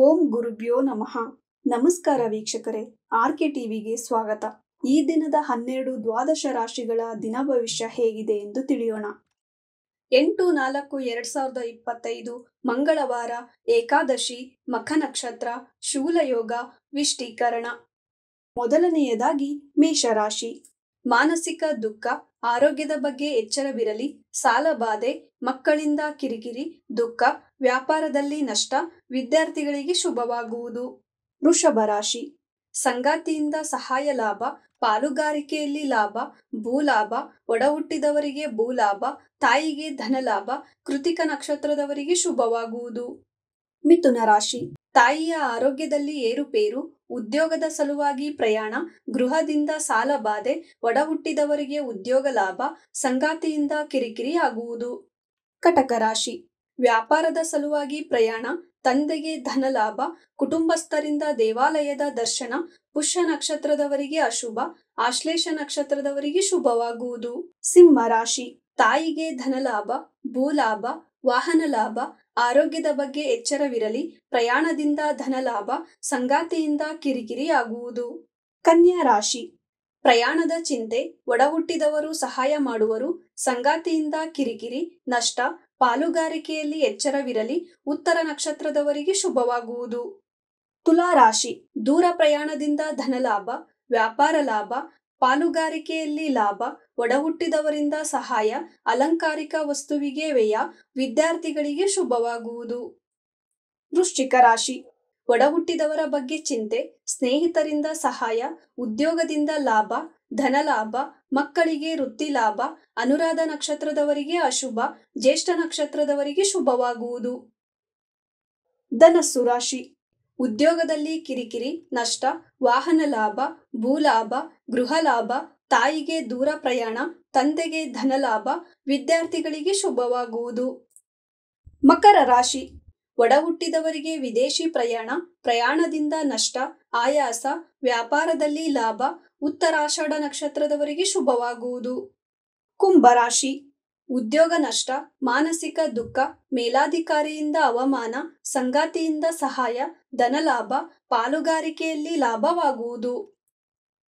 ಓಂ ಗುರುಭ್ಯೋ ನಮಃ. ನಮಸ್ಕಾರ ವೀಕ್ಷಕರೇ, ಆರ್ಕೆ ಟಿವಿಗೆ ಸ್ವಾಗತ. ಈ ದಿನದ 12 ದ್ವಾದಶ ರಾಶಿಗಳ ದಿನ ಭವಿಷ್ಯ ಹೇಗಿದೆ ಎಂದು ತಿಳಿಯೋಣ. 8-4-2025 ಮಂಗಳವಾರ, ಏಕಾದಶಿ, ಮಖ ನಕ್ಷತ್ರ, ಶೂಲಯೋಗ, ವಿಷ್ಟೀಕರಣ. ಮೊದಲನೆಯದಾಗಿ ಮೇಷರಾಶಿ. ಮಾನಸಿಕ ದುಃಖ, ಆರೋಗ್ಯದ ಬಗ್ಗೆ ಎಚ್ಚರವಿರಲಿ. ಸಾಲಬಾಧೆ, ಮಕ್ಕಳಿಂದ ಕಿರಿಕಿರಿ, ದುಃಖ, ವ್ಯಾಪಾರದಲ್ಲಿ ನಷ್ಟ, ವಿದ್ಯಾರ್ಥಿಗಳಿಗೆ ಶುಭವಾಗುವುದು. ವೃಷಭ ರಾಶಿ. ಸಂಗಾತಿಯಿಂದ ಸಹಾಯ ಲಾಭ, ಪಾಲುಗಾರಿಕೆಯಲ್ಲಿ ಲಾಭ, ಭೂಲಾಭ, ಒಡಹುಟ್ಟಿದವರಿಗೆ ಭೂಲಾಭ, ತಾಯಿಗೆ ಧನಲಾಭ, ಕೃತಿಕ ನಕ್ಷತ್ರದವರಿಗೆ ಶುಭವಾಗುವುದು. ಮಿಥುನ ರಾಶಿ. ತಾಯಿಯ ಆರೋಗ್ಯದಲ್ಲಿ ಏರುಪೇರು, ಉದ್ಯೋಗದ ಸಲುವಾಗಿ ಪ್ರಯಾಣ, ಗೃಹದಿಂದ ಸಾಲಬಾಧೆ, ಒಡಹುಟ್ಟಿದವರಿಗೆ ಉದ್ಯೋಗ ಲಾಭ, ಸಂಗಾತಿಯಿಂದ ಕಿರಿಕಿರಿ ಆಗುವುದು. ಕಟಕ ರಾಶಿ. ವ್ಯಾಪಾರದ ಸಲುವಾಗಿ ಪ್ರಯಾಣ, ತಂದೆಗೆ ಧನಲಾಭ, ಕುಟುಂಬಸ್ಥರಿಂದ ದೇವಾಲಯದ ದರ್ಶನ, ಪುಷ್ಯ ನಕ್ಷತ್ರದವರಿಗೆ ಅಶುಭ, ಆಶ್ಲೇಷ ನಕ್ಷತ್ರದವರಿಗೆ ಶುಭವಾಗುವುದು. ಸಿಂಹ ರಾಶಿ. ತಾಯಿಗೆ ಧನಲಾಭ, ಭೂಲಾಭ, ವಾಹನ ಲಾಭ, ಆರೋಗ್ಯದ ಬಗ್ಗೆ ಎಚ್ಚರವಿರಲಿ. ಪ್ರಯಾಣದಿಂದ ಧನಲಾಭ, ಸಂಗಾತಿಯಿಂದ ಕಿರಿಕಿರಿ ಆಗುವುದು. ಕನ್ಯಾ ರಾಶಿ. ಪ್ರಯಾಣದ ಚಿಂತೆ, ಒಡಹುಟ್ಟಿದವರು ಸಹಾಯ ಮಾಡುವರು, ಸಂಗಾತಿಯಿಂದ ಕಿರಿಕಿರಿ, ನಷ್ಟ, ಪಾಲುಗಾರಿಕೆಯಲ್ಲಿ ಎಚ್ಚರವಿರಲಿ. ಉತ್ತರ ನಕ್ಷತ್ರದವರಿಗೆ ಶುಭವಾಗುವುದು. ತುಲಾ ರಾಶಿ. ದೂರ ಪ್ರಯಾಣದಿಂದ ಧನಲಾಭ, ವ್ಯಾಪಾರ ಲಾಭ, ಪಾಲುಗಾರಿಕೆಯಲ್ಲಿ ಲಾಭ, ಒಡಹುಟ್ಟಿದವರಿಂದ ಸಹಾಯ, ಅಲಂಕಾರಿಕ ವಸ್ತುವಿಗೆ ವ್ಯಯ, ವಿದ್ಯಾರ್ಥಿಗಳಿಗೆ ಶುಭವಾಗುವುದು. ವೃಶ್ಚಿಕ ರಾಶಿ. ಒಡಹುಟ್ಟಿದವರ ಬಗ್ಗೆ ಚಿಂತೆ, ಸ್ನೇಹಿತರಿಂದ ಸಹಾಯ, ಉದ್ಯೋಗದಿಂದ ಲಾಭ, ಧನಲಾಭ, ಮಕ್ಕಳಿಗೆ ವೃತ್ತಿ ಲಾಭ, ಅನುರಾಧ ನಕ್ಷತ್ರದವರಿಗೆ ಅಶುಭ, ಜ್ಯೇಷ್ಠ ನಕ್ಷತ್ರದವರಿಗೆ ಶುಭವಾಗುವುದು. ಧನಸ್ಸು ರಾಶಿ. ಉದ್ಯೋಗದಲ್ಲಿ ಕಿರಿಕಿರಿ, ನಷ್ಟ, ವಾಹನ ಲಾಭ, ಭೂಲಾಭ, ಗೃಹ ಲಾಭ, ತಾಯಿಗೆ ದೂರ ಪ್ರಯಾಣ, ತಂದೆಗೆ ಧನಲಾಭ, ವಿದ್ಯಾರ್ಥಿಗಳಿಗೆ ಶುಭವಾಗುವುದು. ಮಕರ ರಾಶಿ. ಒಡಹುಟ್ಟಿದವರಿಗೆ ವಿದೇಶಿ ಪ್ರಯಾಣ, ಪ್ರಯಾಣದಿಂದ ನಷ್ಟ, ಆಯಾಸ, ವ್ಯಾಪಾರದಲ್ಲಿ ಲಾಭ, ಉತ್ತರಾಷಾಢ ನಕ್ಷತ್ರದವರಿಗೆ ಶುಭವಾಗುವುದು. ಕುಂಭರಾಶಿ. ಉದ್ಯೋಗ ನಷ್ಟ, ಮಾನಸಿಕ ದುಃಖ, ಮೇಲಾಧಿಕಾರಿಯಿಂದ ಅವಮಾನ, ಸಂಗಾತಿಯಿಂದ ಸಹಾಯ, ಧನಲಾಭ, ಪಾಲುಗಾರಿಕೆಯಲ್ಲಿ ಲಾಭವಾಗುವುದು.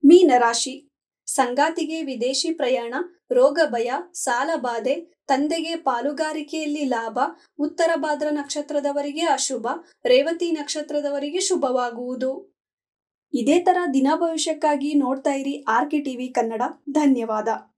ಮೀನರಾಶಿ. ಸಂಗಾತಿಗೆ ವಿದೇಶಿ ಪ್ರಯಾಣ, ರೋಗ ಭಯ, ಸಾಲಬಾಧೆ, ತಂದೆಗೆ ಪಾಲುಗಾರಿಕೆಯಲ್ಲಿ ಲಾಭ, ಉತ್ತರ ಭಾದ್ರ ನಕ್ಷತ್ರದವರಿಗೆ ಅಶುಭ, ರೇವತಿ ನಕ್ಷತ್ರದವರಿಗೆ ಶುಭವಾಗುವುದು. ಇದೇ ತರ ದಿನ ಭವಿಷ್ಯಕ್ಕಾಗಿ ನೋಡ್ತಾ ಇರಿ ಆರ್ಕೆ ಟಿವಿ ಕನ್ನಡ. ಧನ್ಯವಾದ.